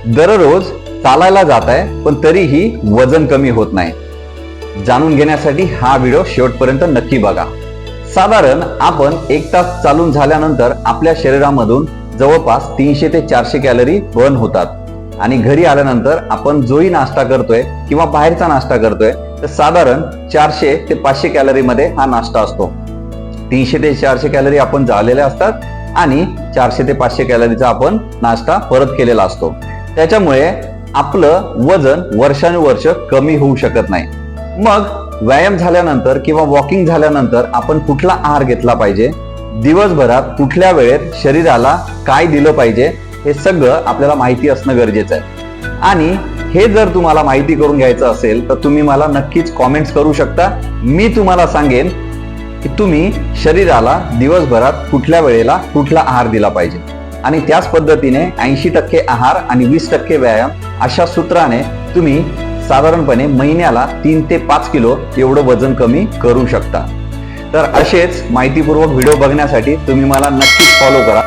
दररोज चालायला जाताय पण तरीही वजन कमी होत नाही। जाणून घेण्यासाठी हा व्हिडिओ शेवटपर्यंत नक्की बघा। साधारण आपण 1 तास चालून झाल्यानंतर आपल्या शरीरामधून जवळपास 300 ते 400 कॅलरी बर्न होतात आणि घरी आल्यानंतर आपण जोही नाश्ता करतोय किंवा बाहेरचा नाश्ता करतोय तर साधारण 400 ते 500 कॅलरी मध्ये हा नाश्ता असतो। 300 ते 400 कॅलरी आपण जाळलेल्या असतात आणि 400 ते 500 कॅलरीचा आपण नाश्ता परत केलेला असतो। त्याच्यामुळे आपलं वजन वर्षानुवर्ष कमी होऊ शकत नाही। मग व्यायाम झाल्यानंतर किंवा वॉकिंग झाल्यानंतर आपण कुठला आहार घेतला पाहिजे, दिवसभरात कुठल्या वेळेत शरीराला काय दिलं पाहिजे, हे सगळं आपल्याला माहिती असणं गरजेचं आहे। आणि हे जर तुम्हाला माहिती करून घ्यायचं असेल तर तुम्ही मला नक्कीच कॉमेंट्स करू शकता। मी तुम्हाला सांगेन की तुम्ही शरीराला दिवसभरात कुठल्या वेळेला कुठला आहार दिला पाहिजे आणि त्याच पद्धतीने 80% आहार आणि 20% व्यायाम अशा सूत्राने तुम्ही साधारणपणे महिन्याला 3 ते 5 किलो एवढं वजन कमी करू शकता। तर असेच माहितीपूर्वक व्हिडिओ बघण्यासाठी तुम्ही मला नक्कीच फॉलो करा।